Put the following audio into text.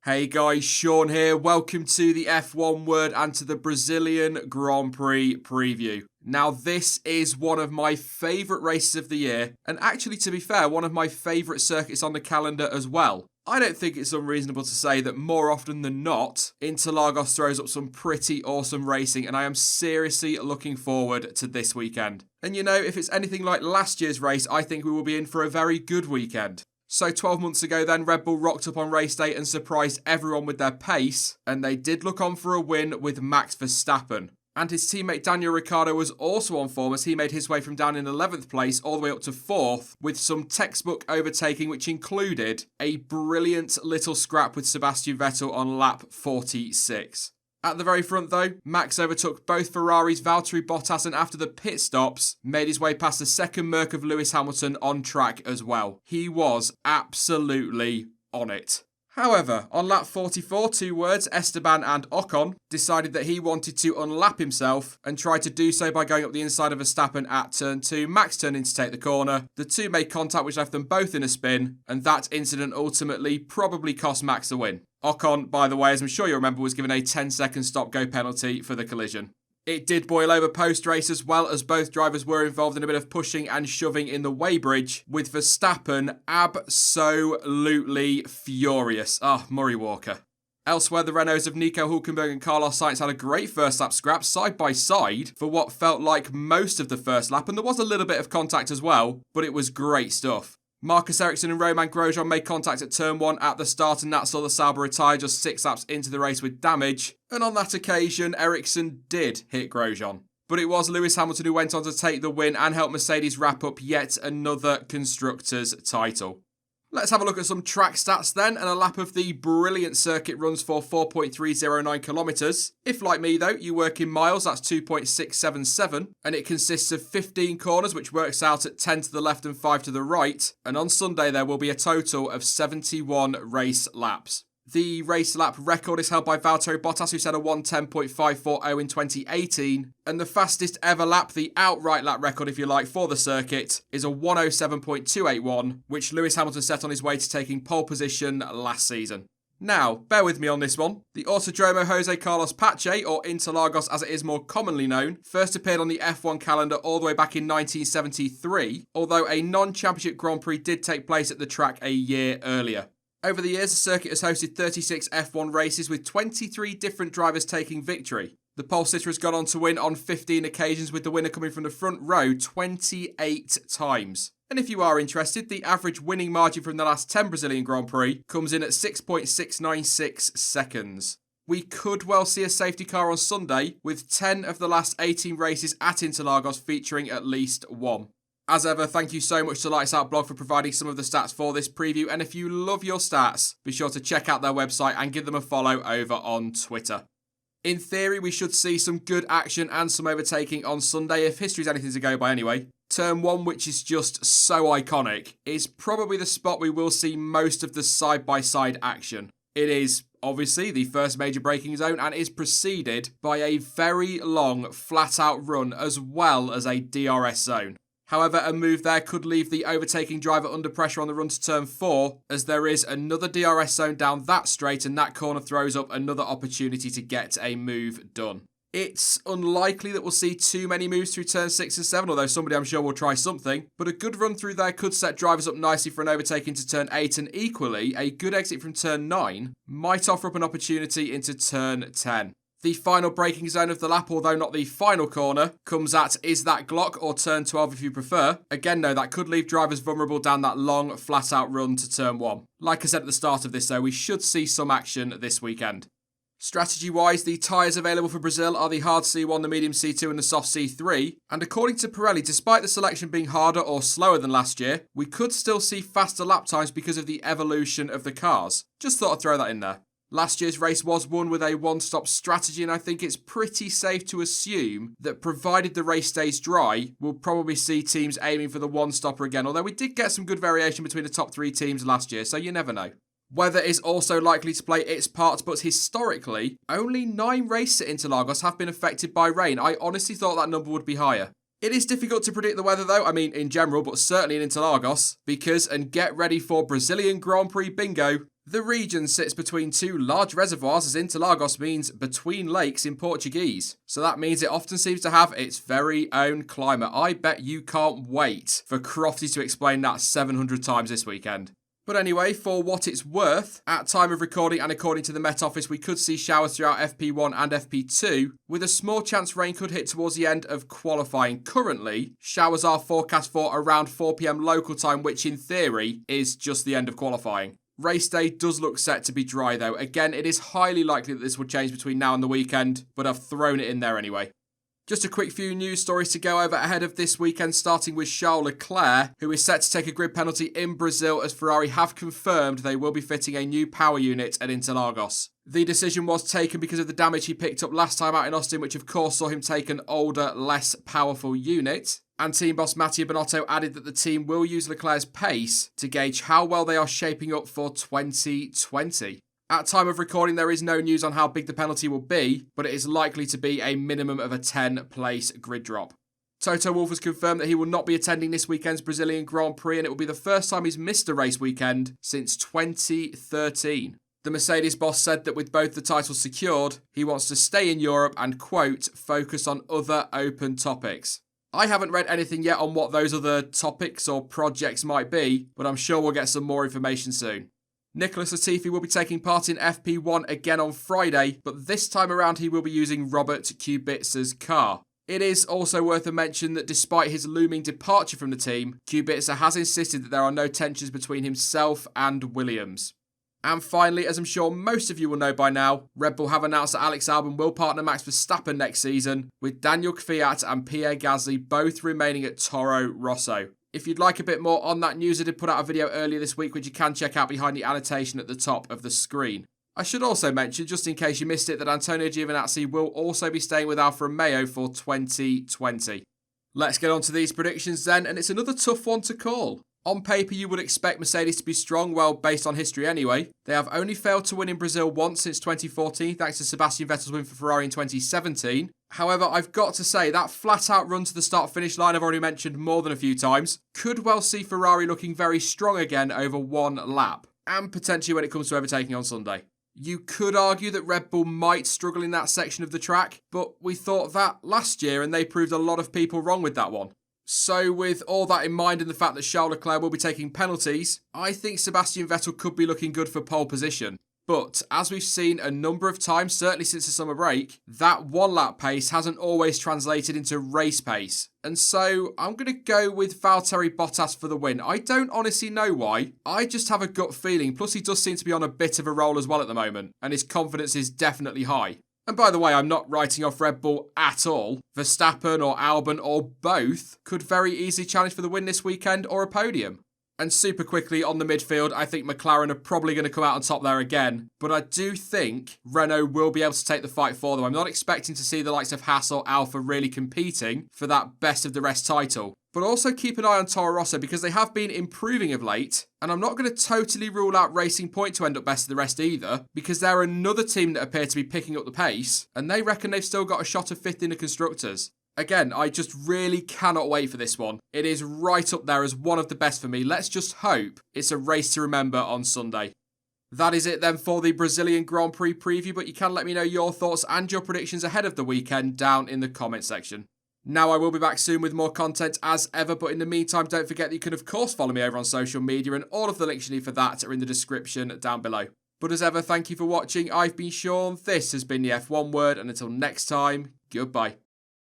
Hey guys, Sean here. Welcome to the F1 Word and to the Brazilian Grand Prix preview. Now, this is one of my favourite races of the year, and actually, to be fair, one of my favourite circuits on the calendar as well. I don't think it's unreasonable to say that more often than not, Interlagos throws up some pretty awesome racing, and I am seriously looking forward to this weekend. And you know, if it's anything like last year's race, I think we will be in for a very good weekend. So 12 months ago then, Red Bull rocked up on race day and surprised everyone with their pace, and they did look on for a win with Max Verstappen. And his teammate Daniel Ricciardo was also on form as he made his way from down in 11th place all the way up to 4th with some textbook overtaking, which included a brilliant little scrap with Sebastian Vettel on lap 46. At the very front though, Max overtook both Ferraris, Valtteri Bottas, and after the pit stops, made his way past the second Merc of Lewis Hamilton on track as well. He was absolutely on it. However, on lap 44, two words, Esteban and Ocon decided that he wanted to unlap himself and tried to do so by going up the inside of Verstappen at turn 2. Max turned in to take the corner. The two made contact which left them both in a spin, and that incident ultimately probably cost Max the win. Ocon, by the way, as I'm sure you remember, was given a 10-second stop-go penalty for the collision. It did boil over post-race as well, as both drivers were involved in a bit of pushing and shoving in the weighbridge, with Verstappen absolutely furious. Murray Walker. Elsewhere, the Renaults of Nico Hülkenberg and Carlos Sainz had a great first lap scrap side by side for what felt like most of the first lap, and there was a little bit of contact as well, but it was great stuff. Marcus Ericsson and Romain Grosjean made contact at turn 1 at the start, and that saw the Sauber retire just 6 laps into the race with damage. And on that occasion, Ericsson did hit Grosjean. But it was Lewis Hamilton who went on to take the win and help Mercedes wrap up yet another Constructors' title. Let's have a look at some track stats then, and a lap of the brilliant circuit runs for 4.309 kilometres. If, like me though, you work in miles, that's 2.677, and it consists of 15 corners, which works out at 10 to the left and 5 to the right, and on Sunday there will be a total of 71 race laps. The race lap record is held by Valtteri Bottas, who set a 1:10.540 in 2018, and the fastest ever lap, the outright lap record if you like, for the circuit, is a 1:07.281, which Lewis Hamilton set on his way to taking pole position last season. Now, bear with me on this one. The Autodromo Jose Carlos Pache, or Interlagos as it is more commonly known, first appeared on the F1 calendar all the way back in 1973, although a non-championship Grand Prix did take place at the track a year earlier. Over the years, the circuit has hosted 36 F1 races with 23 different drivers taking victory. The pole sitter has gone on to win on 15 occasions, with the winner coming from the front row 28 times. And if you are interested, the average winning margin from the last 10 Brazilian Grand Prix comes in at 6.696 seconds. We could well see a safety car on Sunday, with 10 of the last 18 races at Interlagos featuring at least one. As ever, thank you so much to Lights Out Blog for providing some of the stats for this preview, and if you love your stats, be sure to check out their website and give them a follow over on Twitter. In theory, we should see some good action and some overtaking on Sunday, if history's anything to go by anyway. Turn 1, which is just so iconic, is probably the spot we will see most of the side-by-side action. It is obviously the first major braking zone and is preceded by a very long flat-out run as well as a DRS zone. However, a move there could leave the overtaking driver under pressure on the run to turn 4, as there is another DRS zone down that straight, and that corner throws up another opportunity to get a move done. It's unlikely that we'll see too many moves through turn 6 and 7, although somebody I'm sure will try something, but a good run through there could set drivers up nicely for an overtaking to turn 8, and equally, a good exit from turn 9 might offer up an opportunity into turn 10. The final braking zone of the lap, although not the final corner, comes at Is That Glock, or turn 12 if you prefer. Again, no, that could leave drivers vulnerable down that long, flat-out run to turn 1. Like I said at the start of this, though, we should see some action this weekend. Strategy-wise, the tyres available for Brazil are the hard C1, the medium C2 and the soft C3, and according to Pirelli, despite the selection being harder or slower than last year, we could still see faster lap times because of the evolution of the cars. Just thought I'd throw that in there. Last year's race was won with a one-stop strategy, and I think it's pretty safe to assume that provided the race stays dry, we'll probably see teams aiming for the one-stopper again, although we did get some good variation between the top 3 teams last year, so you never know. Weather is also likely to play its part, but historically, only 9 races at Interlagos have been affected by rain. I honestly thought that number would be higher. It is difficult to predict the weather though, I mean in general, but certainly in Interlagos, because, and get ready for Brazilian Grand Prix bingo, The region sits between two large reservoirs, as Interlagos means between lakes in Portuguese. So that means it often seems to have its very own climate. I bet you can't wait for Crofty to explain that 700 times this weekend. But anyway, for what it's worth, at time of recording and according to the Met Office, we could see showers throughout FP1 and FP2, with a small chance rain could hit towards the end of qualifying. Currently, showers are forecast for around 4 PM local time, which in theory is just the end of qualifying. Race day does look set to be dry though. Again, it is highly likely that this will change between now and the weekend, but I've thrown it in there anyway. Just a quick few news stories to go over ahead of this weekend, starting with Charles Leclerc, who is set to take a grid penalty in Brazil as Ferrari have confirmed they will be fitting a new power unit at Interlagos. The decision was taken because of the damage he picked up last time out in Austin, which of course saw him take an older, less powerful unit. And team boss Mattia Binotto added that the team will use Leclerc's pace to gauge how well they are shaping up for 2020. At time of recording, there is no news on how big the penalty will be, but it is likely to be a minimum of a 10-place grid drop. Toto Wolff has confirmed that he will not be attending this weekend's Brazilian Grand Prix, and it will be the first time he's missed a race weekend since 2013. The Mercedes boss said that with both the titles secured, he wants to stay in Europe and, quote, focus on other open topics. I haven't read anything yet on what those other topics or projects might be, but I'm sure we'll get some more information soon. Nicholas Latifi will be taking part in FP1 again on Friday, but this time around he will be using Robert Kubica's car. It is also worth a mention that despite his looming departure from the team, Kubica has insisted that there are no tensions between himself and Williams. And finally, as I'm sure most of you will know by now, Red Bull have announced that Alex Albon will partner Max Verstappen next season, with Daniel Kvyat and Pierre Gasly both remaining at Toro Rosso. If you'd like a bit more on that news, I did put out a video earlier this week which you can check out behind the annotation at the top of the screen. I should also mention, just in case you missed it, that Antonio Giovinazzi will also be staying with Alfa Romeo for 2020. Let's get on to these predictions then, and it's another tough one to call. On paper, you would expect Mercedes to be strong, well, based on history anyway. They have only failed to win in Brazil once since 2014, thanks to Sebastian Vettel's win for Ferrari in 2017. However, I've got to say, that flat-out run to the start-finish line I've already mentioned more than a few times could well see Ferrari looking very strong again over one lap, and potentially when it comes to overtaking on Sunday. You could argue that Red Bull might struggle in that section of the track, but we thought that last year and they proved a lot of people wrong with that one. So with all that in mind and the fact that Charles Leclerc will be taking penalties, I think Sebastian Vettel could be looking good for pole position. But as we've seen a number of times, certainly since the summer break, that one-lap pace hasn't always translated into race pace. And so I'm going to go with Valtteri Bottas for the win. I don't honestly know why. I just have a gut feeling. Plus he does seem to be on a bit of a roll as well at the moment, and his confidence is definitely high. And by the way, I'm not writing off Red Bull at all. Verstappen or Albon or both could very easily challenge for the win this weekend or a podium. And super quickly on the midfield, I think McLaren are probably going to come out on top there again. But I do think Renault will be able to take the fight for them. I'm not expecting to see the likes of Haas or Alfa really competing for that best of the rest title. But also keep an eye on Toro Rosso because they have been improving of late. And I'm not going to totally rule out Racing Point to end up best of the rest either, because they're another team that appear to be picking up the pace, and they reckon they've still got a shot of fifth in the Constructors. Again, I just really cannot wait for this one. It is right up there as one of the best for me. Let's just hope it's a race to remember on Sunday. That is it then for the Brazilian Grand Prix preview, but you can let me know your thoughts and your predictions ahead of the weekend down in the comment section. Now, I will be back soon with more content as ever, but in the meantime, don't forget that you can of course follow me over on social media, and all of the links you need for that are in the description down below. But as ever, thank you for watching. I've been Sean, this has been the F1 Word, and until next time, goodbye.